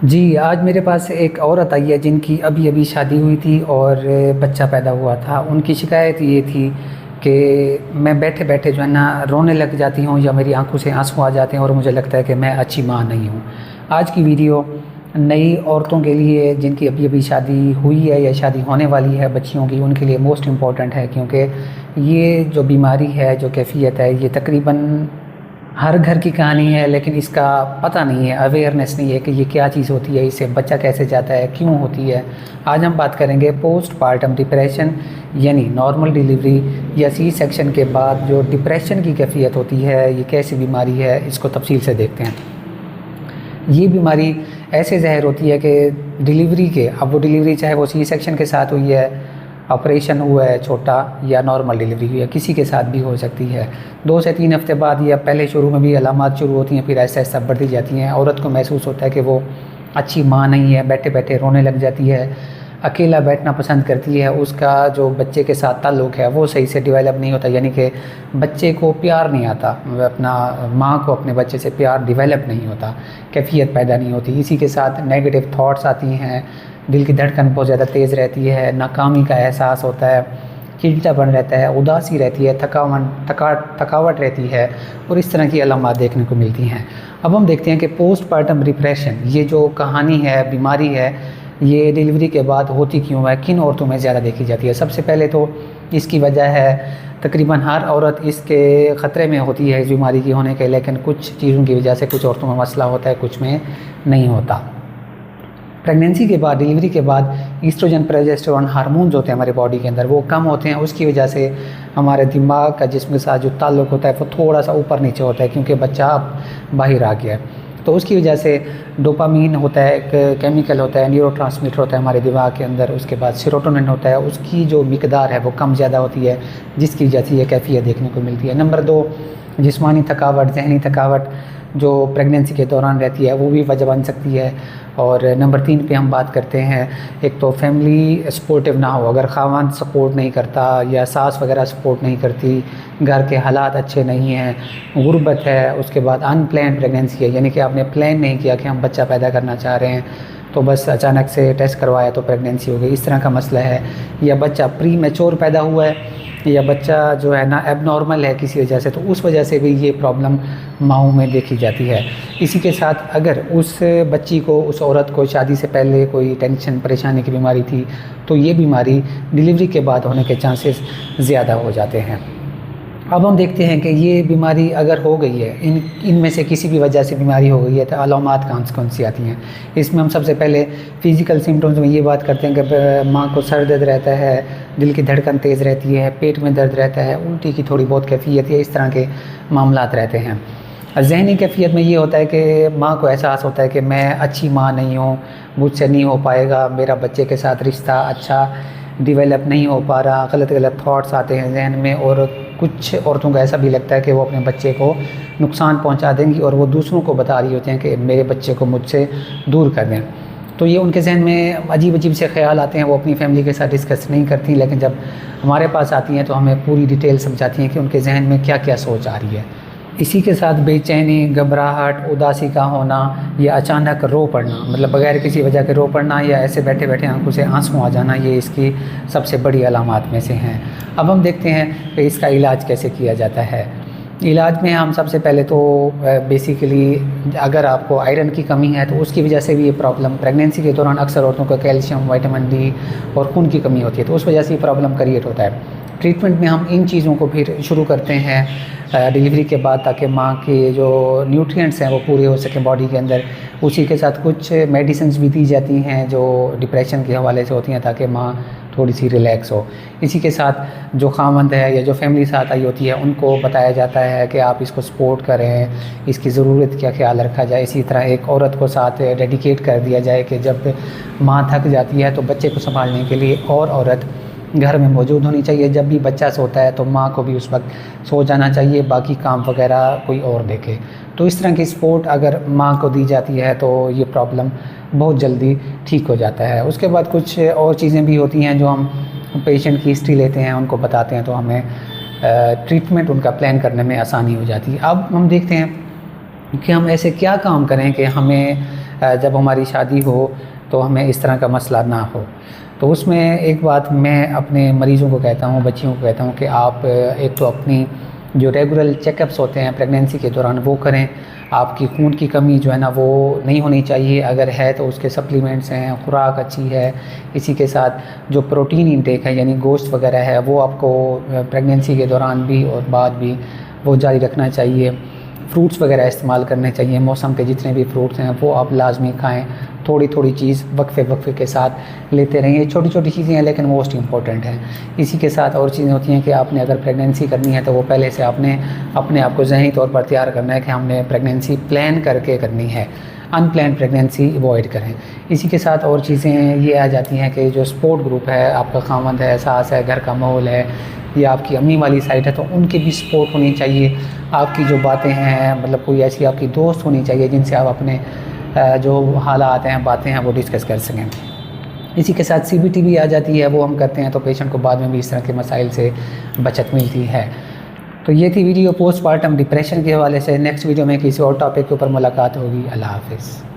जी, आज मेरे पास एक औरत आई है जिनकी अभी-अभी शादी हुई थी और बच्चा पैदा हुआ था। उनकी शिकायत ये थी कि मैं बैठे-बैठे जो है ना रोने लग जाती हूँ या मेरी आँखों से आँसू आ जाते हैं और मुझे लगता है कि मैं अच्छी माँ नहीं हूँ। आज की वीडियो नई औरतों के लिए जिनकी अभी-अभी शादी हुई है या शादी होने वाली है बच्चियों की, उनके लिए मोस्ट इम्पॉर्टेंट है क्योंकि ये जो बीमारी है, जो कैफ़ियत है, ये तकरीबन हर घर की कहानी है, लेकिन इसका पता नहीं है, अवेयरनेस नहीं है कि ये क्या चीज़ होती है, इससे बच्चा कैसे जाता है, क्यों होती है। आज हम बात करेंगे पोस्टपार्टम डिप्रेशन यानी नॉर्मल डिलीवरी या सी सेक्शन के बाद जो डिप्रेशन की कैफियत होती है, ये कैसी बीमारी है, इसको तफसील से देखते हैं। ये बीमारी ऐसे ज़हर होती है कि डिलीवरी के, अब वो डिलीवरी चाहे वो सी सेक्शन के साथ हुई है, ऑपरेशन हुआ है छोटा, या नॉर्मल डिलीवरी हुई है, किसी के साथ भी हो सकती है। 2 से 3 हफ्ते बाद या पहले शुरू में भी अलामात शुरू होती हैं, फिर ऐसा ऐसा बढ़ती जाती हैं। औरत को महसूस होता है कि वो अच्छी माँ नहीं है, बैठे बैठे रोने लग जाती है, अकेला बैठना पसंद करती है, उसका जो बच्चे के साथ ताल्लुक़ है वो सही से डेवलप नहीं होता, यानी कि बच्चे को प्यार नहीं आता, अपना माँ को अपने बच्चे से प्यार डेवलप नहीं होता, कैफियत पैदा नहीं होती। इसी के साथ नेगेटिव थॉट्स आती हैं, दिल की धड़कन बहुत ज़्यादा तेज़ रहती है, नाकामी का एहसास होता है, चिड़चिड़ापन रहता है, उदासी रहती है, थकावट रहती है और इस तरह की अलामात देखने को मिलती हैं। अब हम देखते हैं कि पोस्टपार्टम डिप्रेशन ये जो कहानी है, बीमारी है, ये डिलीवरी के बाद होती क्यों है, किन औरतों में ज़्यादा देखी जाती है। सबसे पहले तो इसकी वजह है, तकरीबन हर औरत इसके ख़तरे में होती है इस बीमारी की होने के, लेकिन कुछ चीज़ों की वजह से कुछ औरतों में मसला होता है, कुछ में नहीं होता। प्रेगनेंसी के बाद, डिलीवरी के बाद ईस्ट्रोजन प्रोजेस्टेरोन हार्मोन्स होते हैं हमारे बॉडी के अंदर, वो कम होते हैं। उसकी वजह से हमारे दिमाग का जिस्म के साथ जो ताल्लुक़ होता है वो थोड़ा सा ऊपर नीचे होता है, क्योंकि बच्चा अब बाहर आ गया है। तो उसकी वजह से डोपामीन होता है, एक केमिकल होता है, न्यूरोट्रांसमीटर होता है हमारे दिमाग के अंदर। उसके बाद सेरोटोनिन होता है, उसकी जो मिकदार है वो कम ज़्यादा होती है, जिसकी वजह से ये कैफियत देखने को मिलती है। नंबर 2, जिस्मानी थकावट, जहनी थकावट जो प्रेगनेंसी के दौरान रहती है वो भी वजह बन सकती है। और नंबर 3 पे हम बात करते हैं, एक तो फैमिली सपोर्टिव ना हो, अगर ख़ावंद सपोर्ट नहीं करता या सास वगैरह सपोर्ट नहीं करती, घर के हालात अच्छे नहीं हैं, गुर्बत है, उसके बाद अनप्लान्ड प्रेगनेंसी है, यानी कि आपने प्लान नहीं किया कि हम बच्चा पैदा करना चाह रहे हैं, तो बस अचानक से टेस्ट करवाया तो प्रेगनेंसी हो गई, इस तरह का मसला है। या बच्चा प्री मैच्योर पैदा हुआ है, या बच्चा जो है ना एबनॉर्मल है किसी वजह से, तो उस वजह से भी ये प्रॉब्लम माओं में देखी जाती है। इसी के साथ अगर उस बच्ची को, उस औरत को शादी से पहले कोई टेंशन परेशानी की बीमारी थी, तो ये बीमारी डिलीवरी के बाद होने के चांसेस ज़्यादा हो जाते हैं। अब हम देखते हैं कि ये बीमारी अगर हो गई है, इनमें से किसी भी वजह से बीमारी हो गई है, तो अलामात कौन सी आती हैं। इसमें हम सबसे पहले फ़िज़िकल सिम्टम्स में ये बात करते हैं कि माँ को सर दर्द रहता है, दिल की धड़कन तेज़ रहती है, पेट में दर्द रहता है, उल्टी की थोड़ी बहुत कैफियत है, इस तरह के मामलात रहते हैं। ज़हनी कैफियत में ये होता है कि माँ को एहसास होता है कि मैं अच्छी माँ नहीं हूँ, मुझसे नहीं हो पाएगा, मेरा बच्चे के साथ रिश्ता अच्छा डेवलप नहीं हो पा रहा, गलत थॉट्स आते हैं जहन में। और कुछ औरतों को ऐसा भी लगता है कि वो अपने बच्चे को नुकसान पहुंचा देंगी और वो दूसरों को बता रही होती हैं कि मेरे बच्चे को मुझसे दूर कर दें। तो ये उनके जहन में अजीब से ख्याल आते हैं, वो अपनी फैमिली के साथ डिस्कस नहीं करती, लेकिन जब हमारे पास आती हैं तो हमें पूरी डिटेल समझाती हैं कि उनके जहन में क्या क्या सोच आ रही है। इसी के साथ बेचैनी, घबराहट, उदासी का होना या अचानक रो पड़ना, मतलब बगैर किसी वजह के रो पड़ना या ऐसे बैठे बैठे आंखों से आंसू आ जाना, ये इसकी सबसे बड़ी अलामात में से हैं। अब हम देखते हैं कि इसका इलाज कैसे किया जाता है। इलाज में हम सबसे पहले तो बेसिकली अगर आपको आयरन की कमी है तो उसकी वजह से भी ये प्रॉब्लम, प्रेगनेंसी के दौरान अक्सर औरतों को कैल्शियम, विटामिन डी और खून की कमी होती है, तो उस वजह से ये प्रॉब्लम क्रिएट होता है। ट्रीटमेंट में हम इन चीज़ों को फिर शुरू करते हैं डिलीवरी के बाद, ताकि माँ के जो न्यूट्रिएंट्स हैं वो पूरे हो सकें बॉडी के अंदर। उसी के साथ कुछ मेडिसिन्स भी दी जाती हैं जो डिप्रेशन के हवाले से होती हैं, ताकि माँ थोड़ी सी रिलैक्स हो। इसी के साथ जो खामंद है या जो फैमिली साथ आई होती है उनको बताया जाता है कि आप इसको सपोर्ट करें, इसकी ज़रूरत का ख्याल रखा जाए। इसी तरह एक औरत को साथ डेडिकेट कर दिया जाए कि जब माँ थक जाती है तो बच्चे को संभालने के लिए और औरत घर में मौजूद होनी चाहिए। जब भी बच्चा सोता है तो माँ को भी उस वक्त सो जाना चाहिए, बाकी काम वगैरह कोई और देखे। तो इस तरह की सपोर्ट अगर माँ को दी जाती है तो ये प्रॉब्लम बहुत जल्दी ठीक हो जाता है। उसके बाद कुछ और चीज़ें भी होती हैं जो हम पेशेंट की हिस्ट्री लेते हैं, उनको बताते हैं, तो हमें ट्रीटमेंट उनका प्लान करने में आसानी हो जाती है। अब हम देखते हैं कि हम ऐसे क्या काम करें कि हमें जब हमारी शादी हो तो हमें इस तरह का मसला ना हो। तो उसमें एक बात मैं अपने मरीज़ों को कहता हूँ, बच्चियों को कहता हूँ कि आप एक तो अपनी जो रेगुलर चेकअप्स होते हैं प्रेगनेंसी के दौरान वो करें। आपकी खून की कमी जो है ना वो नहीं होनी चाहिए, अगर है तो उसके सप्लीमेंट्स हैं, खुराक अच्छी है। इसी के साथ जो प्रोटीन इंटेक है यानी गोश्त वगैरह है वो आपको प्रेगनेंसी के दौरान भी और बाद भी वो जारी रखना चाहिए। फ्रूट्स वगैरह इस्तेमाल करने चाहिए, मौसम के जितने भी फ्रूट्स हैं वो आप लाजमी खाएं। थोड़ी थोड़ी चीज़ वक्फे के साथ लेते रहें। ये छोटी छोटी चीज़ें हैं लेकिन मोस्ट इम्पॉर्टेंट हैं। इसी के साथ और चीज़ें होती हैं कि आपने अगर प्रेगनेंसी करनी है तो वो पहले से आपने अपने आप को ज़हनी तौर पर तैयार करना है कि हमने प्रेगनेंसी प्लान करके करनी है। अनप्लान प्रेगनेंसी अवॉइड करें। इसी के साथ और चीज़ें ये आ जाती हैं कि जो सपोर्ट ग्रुप है, आपका खामद है, सास है, घर का माहौल है या आपकी अम्मी वाली साइड है तो उनकी भी सपोर्ट होनी चाहिए। आपकी जो बातें हैं मतलब कोई ऐसी आपकी दोस्त होनी चाहिए जिनसे आप अपने जो हालात हैं, बातें हैं वो डिस्कस कर सकें। इसी के साथ CBT भी आ जाती है, वो हम करते हैं तो पेशेंट को बाद में भी इस तरह के मसाइल से बचत मिलती है। तो ये थी वीडियो पोस्टपार्टम डिप्रेशन के हवाले से। नेक्स्ट वीडियो में किसी और टॉपिक के ऊपर मुलाकात होगी। अल्लाह हाफ़िज़।